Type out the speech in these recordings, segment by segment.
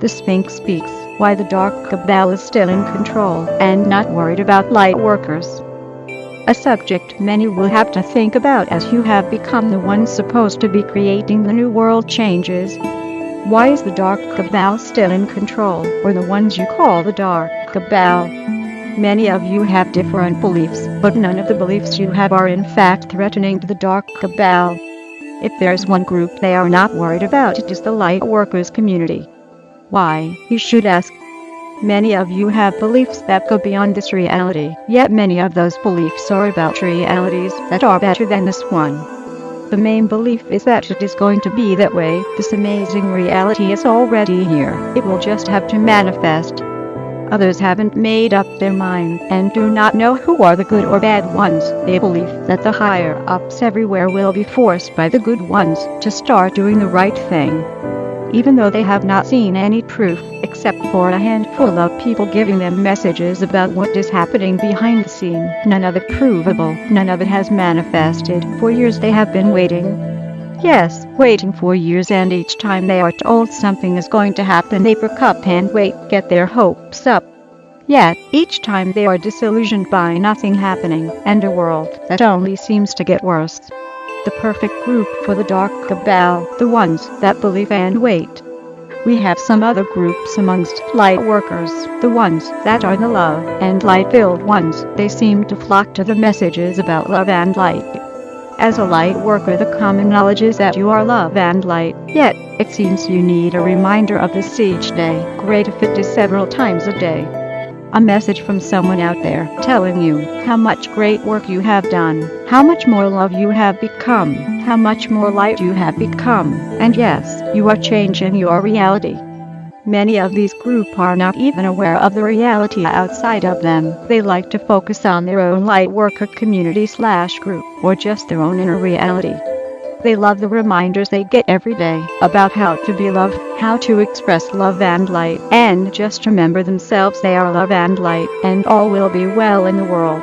The Sphinx speaks why the dark cabal is still in control and not worried about light workers. A subject many will have to think about as you have become the ones supposed to be creating the new world changes. Why is the dark cabal still in control, or the ones you call the dark cabal? Many of you have different beliefs, but none of the beliefs you have are in fact threatening to the dark cabal. If there's one group they are not worried about, it is the light workers community. Why, you should ask. Many of you have beliefs that go beyond this reality, yet many of those beliefs are about realities that are better than this one. The main belief is that it is going to be that way. This amazing reality is already here. It will just have to manifest. Others haven't made up their mind and do not know who are the good or bad ones. They believe that the higher-ups everywhere will be forced by the good ones to start doing the right thing. Even though they have not seen any proof, except for a handful of people giving them messages about what is happening behind the scene, none of it provable, none of it has manifested. For years they have been waiting. Yes, waiting for years, and each time they are told something is going to happen, they perk up and wait, get their hopes up. Yet, each time they are disillusioned by nothing happening, and a world that only seems to get worse. The perfect group for the dark cabal, the ones that believe and wait. We have some other groups amongst light workers, the ones that are the love and light-filled ones. They seem to flock to the messages about love and light. As a light worker, the common knowledge is that you are love and light, yet it seems you need a reminder of this each day. Great if it is several times a day. A message from someone out there telling you how much great work you have done, how much more love you have become, how much more light you have become, and yes, you are changing your reality. Many of these groups are not even aware of the reality outside of them. They like to focus on their own light worker community/group, or just their own inner reality. They love the reminders they get every day about how to be loved, how to express love and light, and just remember themselves they are love and light, and all will be well in the world.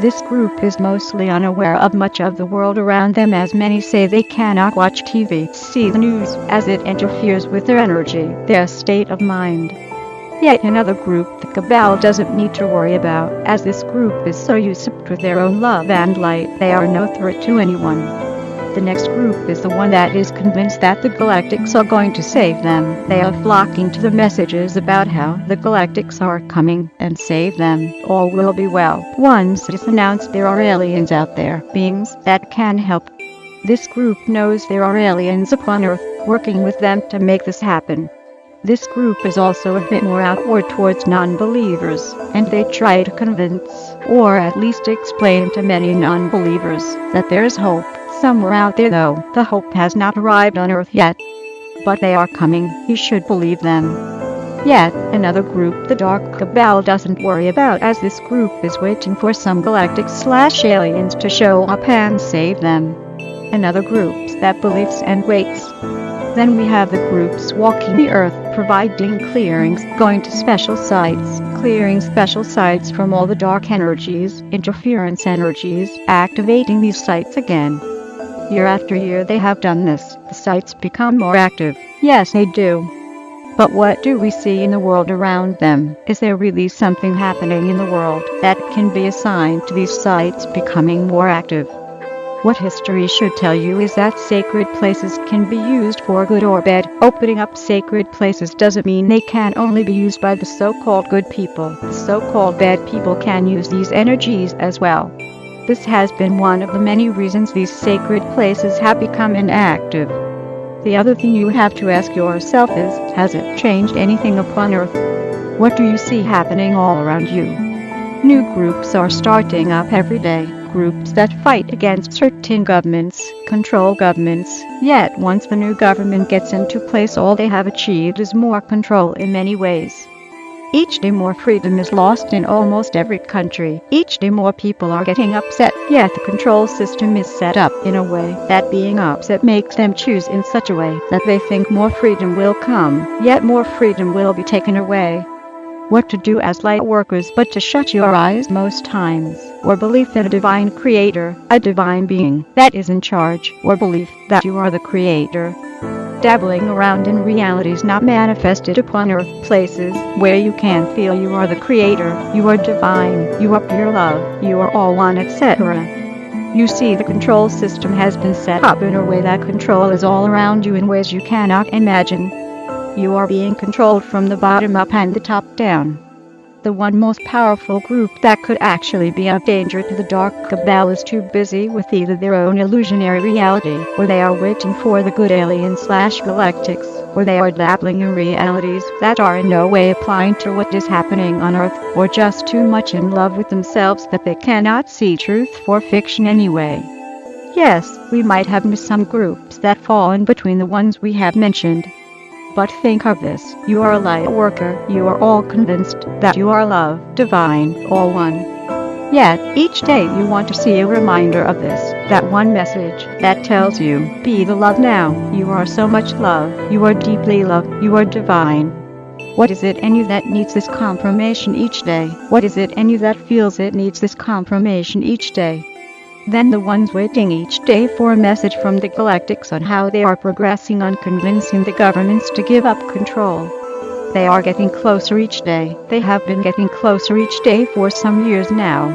This group is mostly unaware of much of the world around them, as many say they cannot watch TV, see the news, as it interferes with their energy, their state of mind. Yet another group the cabal doesn't need to worry about, as this group is so used to their own love and light, they are no threat to anyone. The next group is the one that is convinced that the galactics are going to save them. They are flocking to the messages about how the galactics are coming and save them. All will be well. Once it is announced there are aliens out there, beings that can help. This group knows there are aliens upon Earth, working with them to make this happen. This group is also a bit more outward towards non-believers, and they try to convince, or at least explain to many non-believers, that there's hope. Somewhere out there, though, the hope has not arrived on Earth yet. But they are coming, you should believe them. Yet, another group the dark cabal doesn't worry about, as this group is waiting for some galactic/aliens to show up and save them. Another group that believes and waits. Then we have the groups walking the Earth, providing clearings, going to special sites, clearing special sites from all the dark energies, interference energies, activating these sites again. Year after year they have done this. The sites become more active. Yes, they do. But what do we see in the world around them? Is there really something happening in the world that can be assigned to these sites becoming more active? What history should tell you is that sacred places can be used for good or bad. Opening up sacred places doesn't mean they can only be used by the so-called good people. The so-called bad people can use these energies as well. This has been one of the many reasons these sacred places have become inactive. The other thing you have to ask yourself is, has it changed anything upon Earth? What do you see happening all around you? New groups are starting up every day, groups that fight against certain governments, control governments, yet once the new government gets into place, all they have achieved is more control in many ways. Each day more freedom is lost in almost every country. Each day more people are getting upset, yet the control system is set up in a way that being upset makes them choose in such a way that they think more freedom will come, yet more freedom will be taken away. What to do as light workers but to shut your eyes most times, or belief in a divine creator, a divine being that is in charge, or belief that you are the creator. dabbling around in realities not manifested upon earth, places where you can feel you are the creator, you are divine, you are pure love, you are all one, etc. You see, the control system has been set up in a way that control is all around you in ways you cannot imagine. You are being controlled from the bottom up and the top down. The one most powerful group that could actually be of danger to the dark cabal is too busy with either their own illusionary reality, or they are waiting for the good alien/galactics, or they are dabbling in realities that are in no way applying to what is happening on Earth, or just too much in love with themselves that they cannot see truth for fiction anyway. Yes, we might have some groups that fall in between the ones we have mentioned. But think of this, you are a light worker, you are all convinced that you are love, divine, all one. Yet, each day you want to see a reminder of this, that one message that tells you, be the love now, you are so much love, you are deeply love, you are divine. What is it in you that needs this confirmation each day? What is it in you that feels it needs this confirmation each day? Then the ones waiting each day for a message from the galactics on how they are progressing on convincing the governments to give up control. They are getting closer each day. They have been getting closer each day for some years now.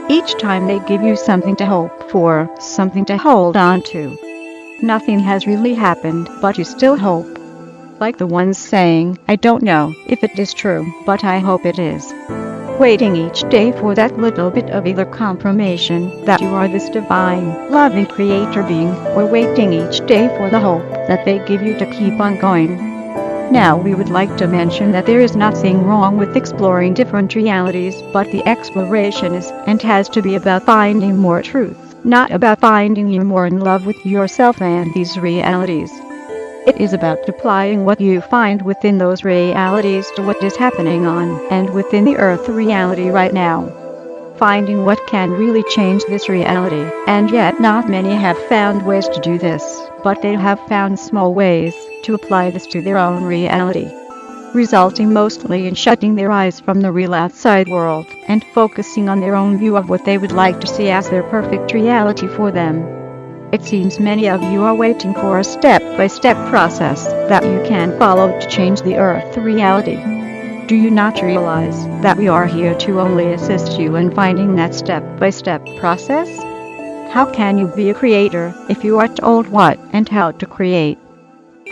Each time they give you something to hope for, something to hold on to. Nothing has really happened, but you still hope. Like the ones saying, I don't know if it is true, but I hope it is. Waiting each day for that little bit of either confirmation that you are this divine, loving creator being, or waiting each day for the hope that they give you to keep on going. Now we would like to mention that there is nothing wrong with exploring different realities, but the exploration is and has to be about finding more truth, not about finding you more in love with yourself and these realities. It is about applying what you find within those realities to what is happening on and within the Earth reality right now. Finding what can really change this reality, and yet not many have found ways to do this, but they have found small ways to apply this to their own reality, resulting mostly in shutting their eyes from the real outside world and focusing on their own view of what they would like to see as their perfect reality for them. It seems many of you are waiting for a step-by-step process that you can follow to change the Earth reality. Do you not realize that we are here to only assist you in finding that step-by-step process? How can you be a creator if you are told what and how to create?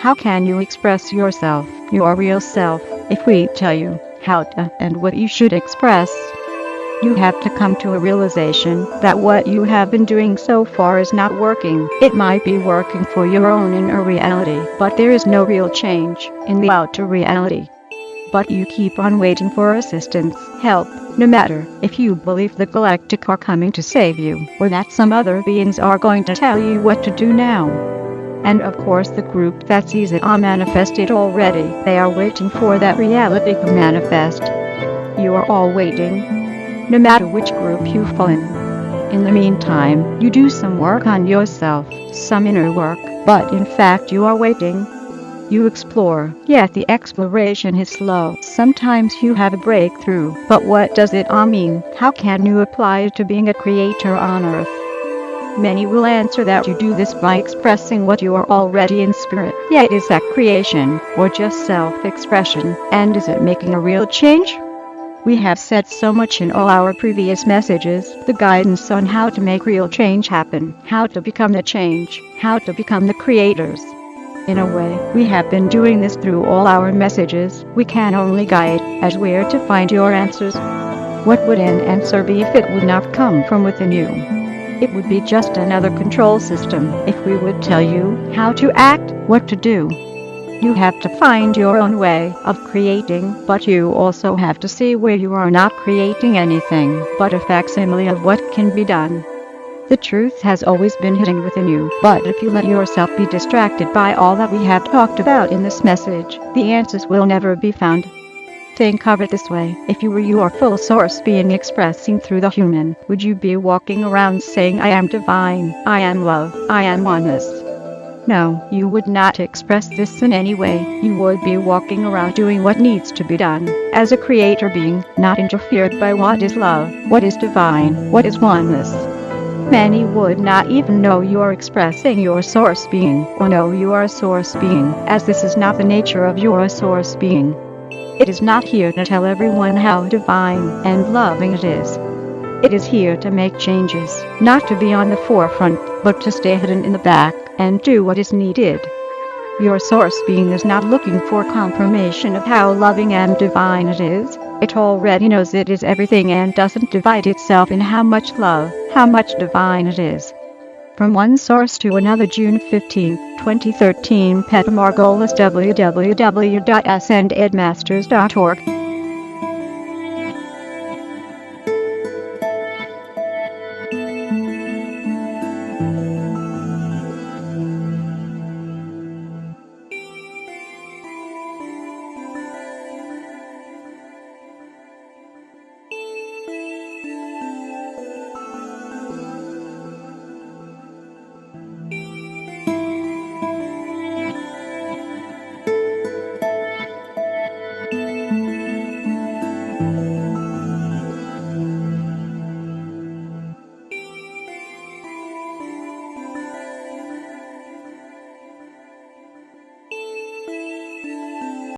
How can you express yourself, your real self, if we tell you how to and what you should express? You have to come to a realization that what you have been doing so far is not working. It might be working for your own inner reality, but there is no real change in the outer reality. But you keep on waiting for assistance, help, no matter if you believe the galactic are coming to save you, or that some other beings are going to tell you what to do now. And of course the group that sees it all manifested already, they are waiting for that reality to manifest. You are all waiting. No matter which group you fall in. In the meantime, you do some work on yourself, some inner work, but in fact you are waiting. You explore, yet the exploration is slow. Sometimes you have a breakthrough, but what does it all mean? How can you apply it to being a creator on Earth? Many will answer that you do this by expressing what you are already in spirit. Yet is that creation, or just self-expression, and is it making a real change? We have said so much in all our previous messages, the guidance on how to make real change happen, how to become the change, how to become the creators. In a way, we have been doing this through all our messages. We can only guide as where to find your answers. What would an answer be if it would not come from within you? It would be just another control system if we would tell you how to act, what to do. You have to find your own way of creating, but you also have to see where you are not creating anything but a facsimile of what can be done. The truth has always been hidden within you, but if you let yourself be distracted by all that we have talked about in this message, the answers will never be found. Think of it this way, if you were your full source being expressing through the human, would you be walking around saying I am divine, I am love, I am oneness? No, you would not express this in any way. You would be walking around doing what needs to be done, as a creator being, not interfered by what is love, what is divine, what is oneness. Many would not even know you're expressing your source being or know you are a source being, as this is not the nature of your source being. It is not here to tell everyone how divine and loving it is. It is here to make changes, not to be on the forefront, but to stay hidden in the back and do what is needed. Your source being is not looking for confirmation of how loving and divine it is. It already knows it is everything and doesn't divide itself in how much love, how much divine it is. From one source to another. June 15, 2013. Pet Margolis, www.sndedmasters.org.